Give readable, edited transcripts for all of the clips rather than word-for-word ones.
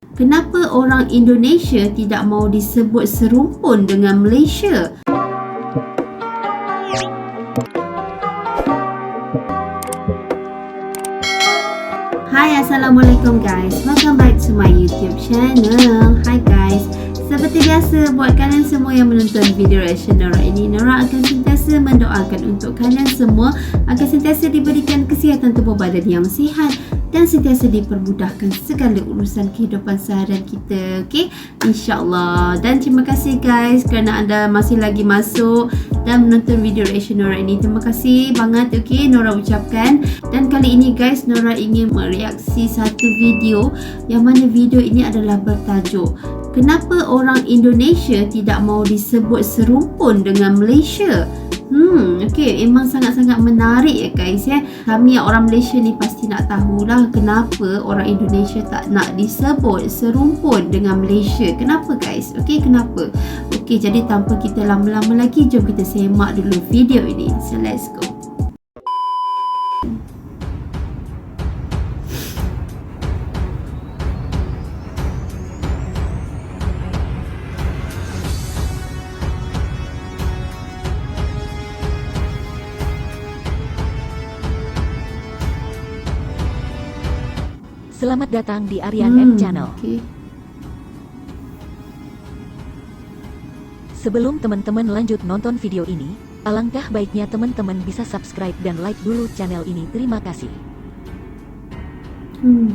Kenapa orang Indonesia tidak mahu disebut serumpun dengan Malaysia? Hai, Assalamualaikum guys. Welcome back to my YouTube channel. Hi guys. Seperti biasa, buat kalian semua yang menonton video reaction Nora ini, Nora akan sentiasa mendoakan untuk kalian semua agar sentiasa diberikan kesihatan tubuh badan yang sihat dan sentiasa dipermudahkan segala urusan kehidupan seharian kita. Okey, insya-Allah. Dan terima kasih guys kerana anda masih lagi masuk dan menonton video reaction Nora ini. Terima kasih banget. Okey, Nora ucapkan. Dan kali ini guys, Nora ingin mereaksi satu video yang mana video ini adalah bertajuk Kenapa orang Indonesia tidak mahu disebut serumpun dengan Malaysia? Okey, memang sangat-sangat menarik ya guys ya. Kami orang Malaysia ni pasti nak tahulah kenapa orang Indonesia tak nak disebut serumpun dengan Malaysia. Kenapa guys? Okey, kenapa? Okey, jadi tanpa kita lama-lama lagi, jom kita semak dulu video ini. So let's go. Selamat datang di Aryan M Channel. Okay. Sebelum teman-teman lanjut nonton video ini, alangkah baiknya teman-teman bisa subscribe dan like dulu channel ini. Terima kasih.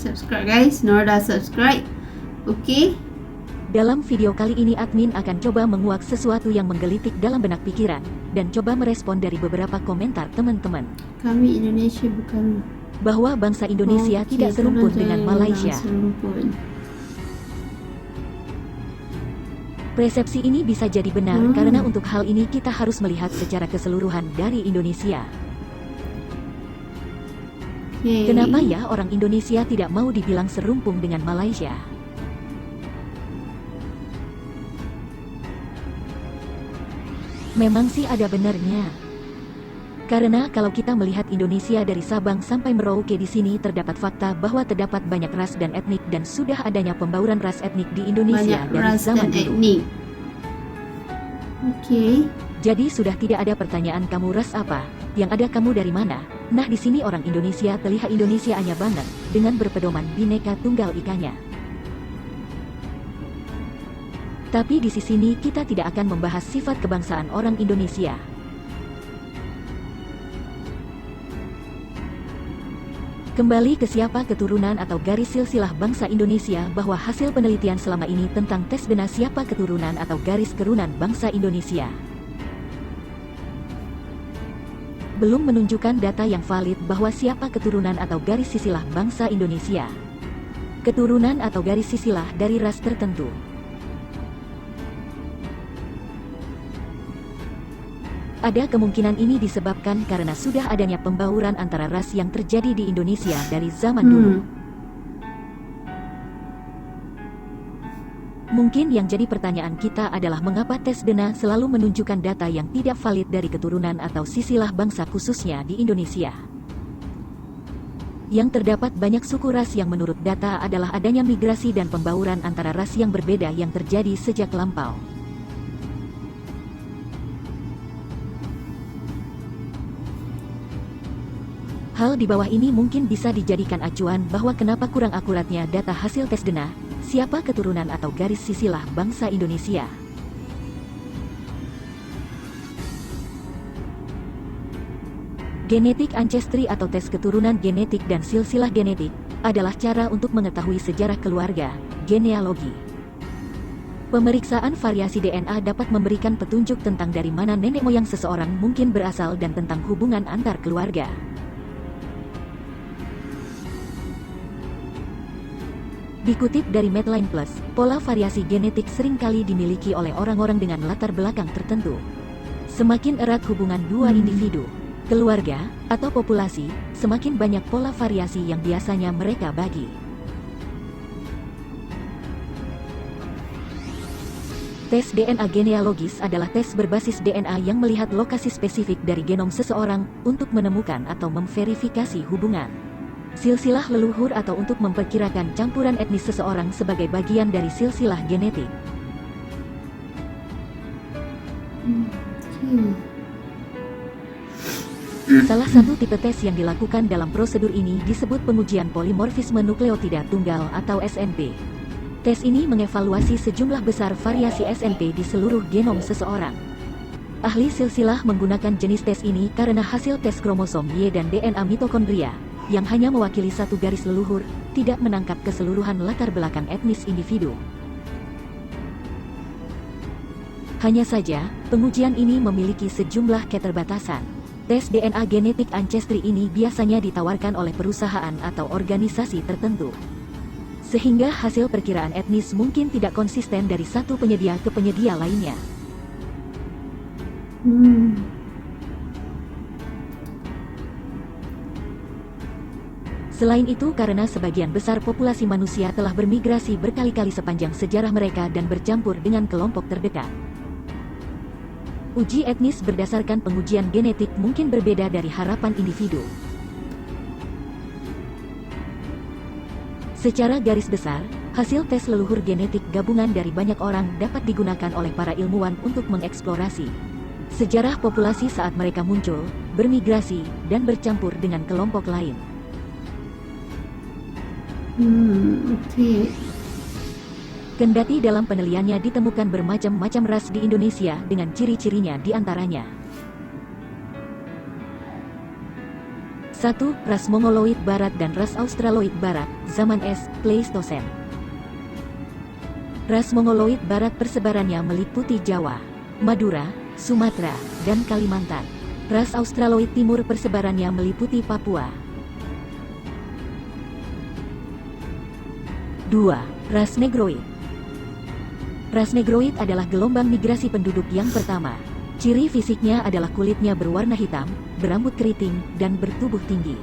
Subscribe guys. Nora dah subscribe. Okay. Dalam video kali ini admin akan coba menguak sesuatu yang menggelitik dalam benak pikiran dan coba merespon dari beberapa komentar teman-teman. Kami Indonesia bukan bahwa bangsa Indonesia tidak serumpun dengan Malaysia. Persepsi ini bisa jadi benar karena untuk hal ini kita harus melihat secara keseluruhan dari Indonesia. Kenapa ya orang Indonesia tidak mau dibilang serumpun dengan Malaysia? Memang sih ada benarnya. Karena kalau kita melihat Indonesia dari Sabang sampai Merauke, di sini terdapat fakta bahwa terdapat banyak ras dan etnik dan sudah adanya pembauran ras etnik di Indonesia dari zaman dulu. Oke. Jadi sudah tidak ada pertanyaan kamu ras apa, yang ada kamu dari mana. Nah di sini orang Indonesia terlihat Indonesianya banget dengan berpedoman Bhinneka Tunggal Ikanya. Tapi di sini kita tidak akan membahas sifat kebangsaan orang Indonesia. Kembali ke siapa keturunan atau garis silsilah bangsa Indonesia, bahwa hasil penelitian selama ini tentang tes DNA siapa keturunan atau garis keturunan bangsa Indonesia belum menunjukkan data yang valid bahwa siapa keturunan atau garis silsilah bangsa Indonesia keturunan atau garis silsilah dari ras tertentu. Ada kemungkinan ini disebabkan karena sudah adanya pembauran antara ras yang terjadi di Indonesia dari zaman dulu. Mungkin yang jadi pertanyaan kita adalah mengapa tes DNA selalu menunjukkan data yang tidak valid dari keturunan atau silsilah bangsa khususnya di Indonesia. Yang terdapat banyak suku ras yang menurut data adalah adanya migrasi dan pembauran antara ras yang berbeda yang terjadi sejak lampau. Hal di bawah ini mungkin bisa dijadikan acuan bahwa kenapa kurang akuratnya data hasil tes DNA, siapa keturunan atau garis silsilah bangsa Indonesia. Genetik ancestry atau tes keturunan genetik dan silsilah genetik adalah cara untuk mengetahui sejarah keluarga, genealogi. Pemeriksaan variasi DNA dapat memberikan petunjuk tentang dari mana nenek moyang seseorang mungkin berasal dan tentang hubungan antar keluarga. Dikutip dari Medline Plus, pola variasi genetik seringkali dimiliki oleh orang-orang dengan latar belakang tertentu. Semakin erat hubungan dua individu, keluarga, atau populasi, semakin banyak pola variasi yang biasanya mereka bagi. Tes DNA genealogis adalah tes berbasis DNA yang melihat lokasi spesifik dari genom seseorang untuk menemukan atau memverifikasi hubungan. Silsilah leluhur atau untuk memperkirakan campuran etnis seseorang sebagai bagian dari silsilah genetik. Salah satu tipe tes yang dilakukan dalam prosedur ini disebut pengujian polimorfisme nukleotida tunggal atau SNP. Tes ini mengevaluasi sejumlah besar variasi SNP di seluruh genom seseorang. Ahli silsilah menggunakan jenis tes ini karena hasil tes kromosom Y dan DNA mitokondria, yang hanya mewakili satu garis leluhur, tidak menangkap keseluruhan latar belakang etnis individu. Hanya saja, pengujian ini memiliki sejumlah keterbatasan. Tes DNA genetik ancestry ini biasanya ditawarkan oleh perusahaan atau organisasi tertentu, sehingga hasil perkiraan etnis mungkin tidak konsisten dari satu penyedia ke penyedia lainnya. Selain itu, karena sebagian besar populasi manusia telah bermigrasi berkali-kali sepanjang sejarah mereka dan bercampur dengan kelompok terdekat, uji etnis berdasarkan pengujian genetik mungkin berbeda dari harapan individu. Secara garis besar, hasil tes leluhur genetik gabungan dari banyak orang dapat digunakan oleh para ilmuwan untuk mengeksplorasi sejarah populasi saat mereka muncul, bermigrasi, dan bercampur dengan kelompok lain. Kendati dalam penelitiannya ditemukan bermacam-macam ras di Indonesia dengan ciri-cirinya di antaranya: 1. Ras Mongoloid Barat dan ras Australoid Barat, zaman es, Pleistosen. Ras Mongoloid Barat persebarannya meliputi Jawa, Madura, Sumatera, dan Kalimantan. Ras Australoid Timur persebarannya meliputi Papua. 2. Ras Negroid. Ras Negroid adalah gelombang migrasi penduduk yang pertama. Ciri fisiknya adalah kulitnya berwarna hitam, berambut keriting, dan bertubuh tinggi.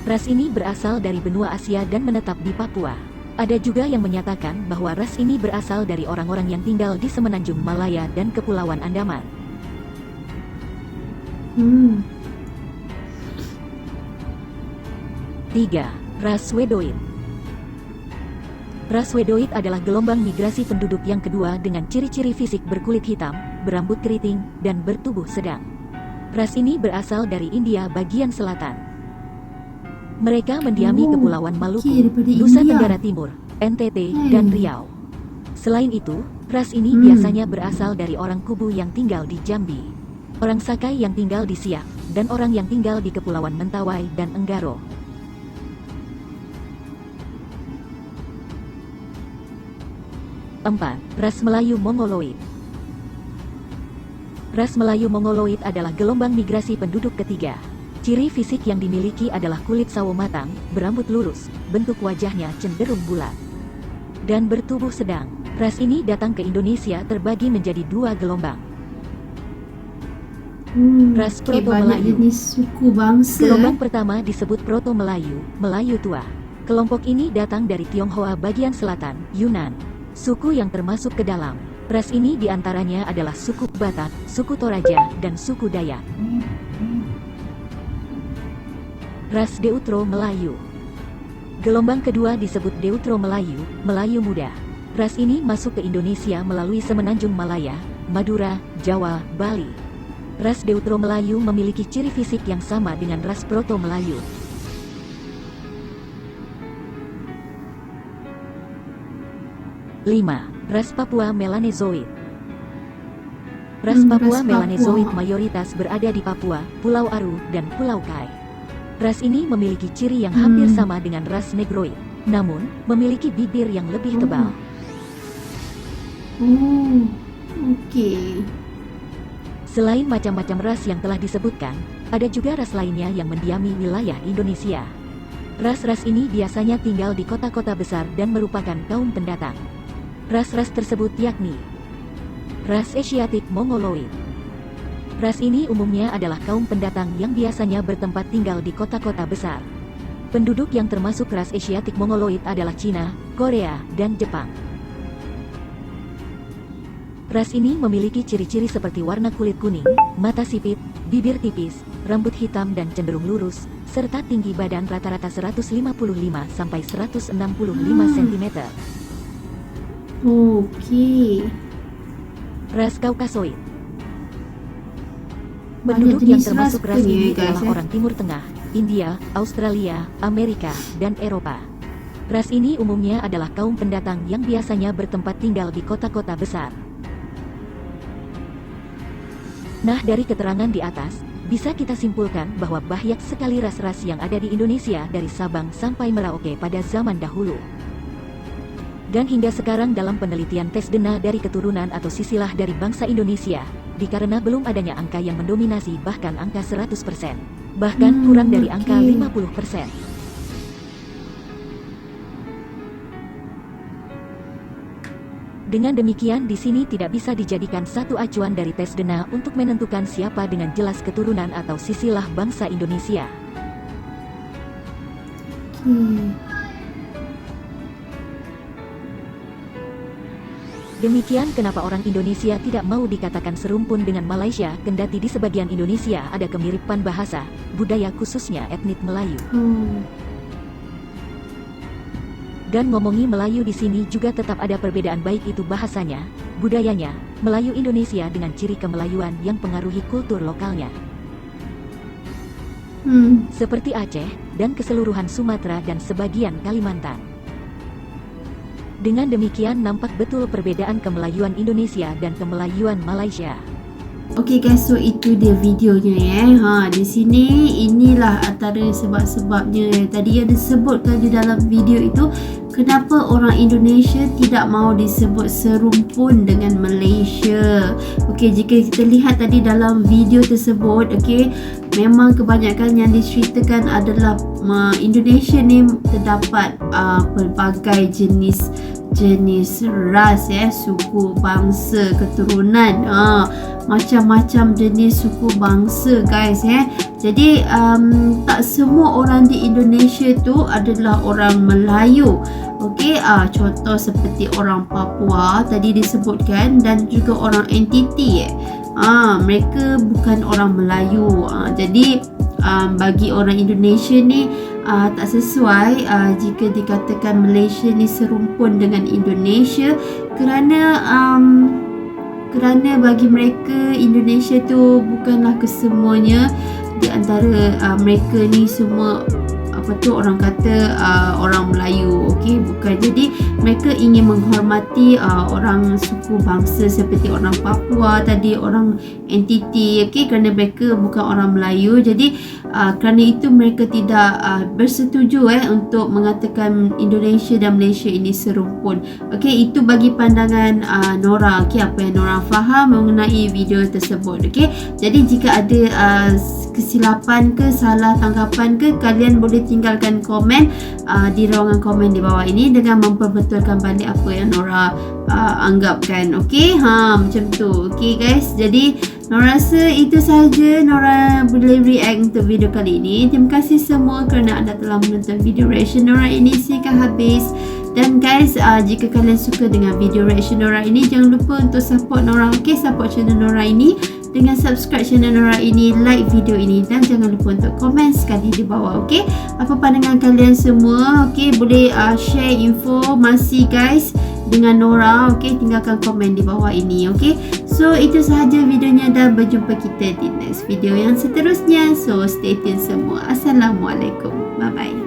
Ras ini berasal dari benua Asia dan menetap di Papua. Ada juga yang menyatakan bahwa ras ini berasal dari orang-orang yang tinggal di semenanjung Malaya dan Kepulauan Andaman. 3. Ras Swedoid. Ras Swedoid adalah gelombang migrasi penduduk yang kedua dengan ciri-ciri fisik berkulit hitam, berambut keriting, dan bertubuh sedang. Ras ini berasal dari India bagian selatan. Mereka mendiami Kepulauan Maluku, Nusa Tenggara Timur, NTT, dan Riau. Selain itu, ras ini biasanya berasal dari orang Kubu yang tinggal di Jambi, orang Sakai yang tinggal di Siak, dan orang yang tinggal di Kepulauan Mentawai dan Enggaro. 4. Ras Melayu Mongoloid. Ras Melayu Mongoloid adalah gelombang migrasi penduduk ketiga. Ciri fisik yang dimiliki adalah kulit sawo matang, berambut lurus, bentuk wajahnya cenderung bulat, dan bertubuh sedang. Ras ini datang ke Indonesia terbagi menjadi dua gelombang. Ras Proto-Melayu. Suku bangsa. Gelombang pertama disebut Proto-Melayu, Melayu tua. Kelompok ini datang dari Tionghoa bagian selatan, Yunan. Suku yang termasuk ke dalam ras ini diantaranya adalah suku Batak, suku Toraja, dan suku Dayak. Ras Deutro Melayu. Gelombang kedua disebut Deutro Melayu, Melayu muda. Ras ini masuk ke Indonesia melalui semenanjung Malaya, Madura, Jawa, Bali. Ras Deutro Melayu memiliki ciri fisik yang sama dengan ras Proto Melayu. Lima. Ras Papua Melanezoid. Ras Papua Melanezoid mayoritas berada di Papua, Pulau Aru, dan Pulau Kai. Ras ini memiliki ciri yang hampir sama dengan ras Negroid, namun memiliki bibir yang lebih tebal. Selain macam-macam ras yang telah disebutkan, ada juga ras lainnya yang mendiami wilayah Indonesia. Ras-ras ini biasanya tinggal di kota-kota besar dan merupakan kaum pendatang. Ras-ras tersebut yakni ras Asiatic Mongoloid. Ras ini umumnya adalah kaum pendatang yang biasanya bertempat tinggal di kota-kota besar. Penduduk yang termasuk ras Asiatic Mongoloid adalah Cina, Korea, dan Jepang. Ras ini memiliki ciri-ciri seperti warna kulit kuning, mata sipit, bibir tipis, rambut hitam dan cenderung lurus, serta tinggi badan rata-rata 155 sampai 165 cm. Okey. Ras Kaukasoid. Banyak Penduduk yang jenis termasuk ras ras pun ya, ini guys, adalah orang Timur Tengah, India, Australia, Amerika, dan Eropa. Ras ini umumnya adalah kaum pendatang yang biasanya bertempat tinggal di kota-kota besar. Nah, dari keterangan di atas, bisa kita simpulkan bahwa banyak sekali ras-ras yang ada di Indonesia dari Sabang sampai Merauke pada zaman dahulu. Dan hingga sekarang dalam penelitian tes DNA dari keturunan atau sisilah dari bangsa Indonesia, dikarena belum adanya angka yang mendominasi bahkan angka 100%, bahkan kurang dari angka 50%. Dengan demikian di sini tidak bisa dijadikan satu acuan dari tes DNA untuk menentukan siapa dengan jelas keturunan atau sisilah bangsa Indonesia. Demikian kenapa orang Indonesia tidak mau dikatakan serumpun dengan Malaysia, kendati di sebagian Indonesia ada kemiripan bahasa, budaya khususnya etnik Melayu. Dan ngomongi Melayu di sini juga tetap ada perbedaan baik itu bahasanya, budayanya, Melayu Indonesia dengan ciri kemelayuan yang pengaruhi kultur lokalnya. Seperti Aceh dan keseluruhan Sumatera dan sebagian Kalimantan. Dengan demikian nampak betul perbedaan kemelayuan Indonesia dan kemelayuan Malaysia. Okey guys, so itu dia videonya ya. Di sini inilah antara sebab-sebabnya. Tadi ada sebutkan di dalam video itu kenapa orang Indonesia tidak mau disebut serumpun dengan Malaysia. Okey, jika kita lihat tadi dalam video tersebut, okey, memang kebanyakan yang diceritakan adalah Indonesia ni terdapat pelbagai jenis ras suku, bangsa, keturunan, macam-macam jenis suku bangsa guys Jadi tak semua orang di Indonesia tu adalah orang Melayu. Okey, contoh seperti orang Papua tadi disebutkan dan juga orang entiti mereka bukan orang Melayu. Jadi bagi orang Indonesia ni tak sesuai jika dikatakan Malaysia ni serumpun dengan Indonesia kerana bagi mereka Indonesia tu bukanlah kesemuanya. Di antara mereka ni semua orang kata orang Melayu, okey, bukan. Jadi mereka ingin menghormati orang suku bangsa seperti orang Papua tadi, orang entiti, okey, kerana mereka bukan orang Melayu. Jadi kerana itu mereka tidak bersetuju untuk mengatakan Indonesia dan Malaysia ini serumpun. Okey, itu bagi pandangan Nora, okey, apa yang Nora faham mengenai video tersebut. Okey, jadi jika ada kesilapan ke, salah tanggapan ke, kalian boleh tinggalkan komen di ruangan komen di bawah ini dengan memperbetulkan balik apa yang Nora anggapkan. Okey, macam tu. Okey guys, jadi Nora rasa itu sahaja Nora boleh react untuk video kali ini. Terima kasih semua kerana anda telah menonton video reaction Nora ini sehingga habis. Dan guys, jika kalian suka dengan video reaction Nora ini, jangan lupa untuk support Nora. Okey, support channel Nora ini dengan subscribe channel Nora ini, like video ini, dan jangan lupa untuk komen sekali di bawah. Okey, apa pandangan kalian semua? Okey, boleh share informasi guys dengan Nora. Okey, tinggalkan komen di bawah ini. Okey, so itu sahaja videonya dan berjumpa kita di next video yang seterusnya. So stay tune semua. Assalamualaikum, bye bye.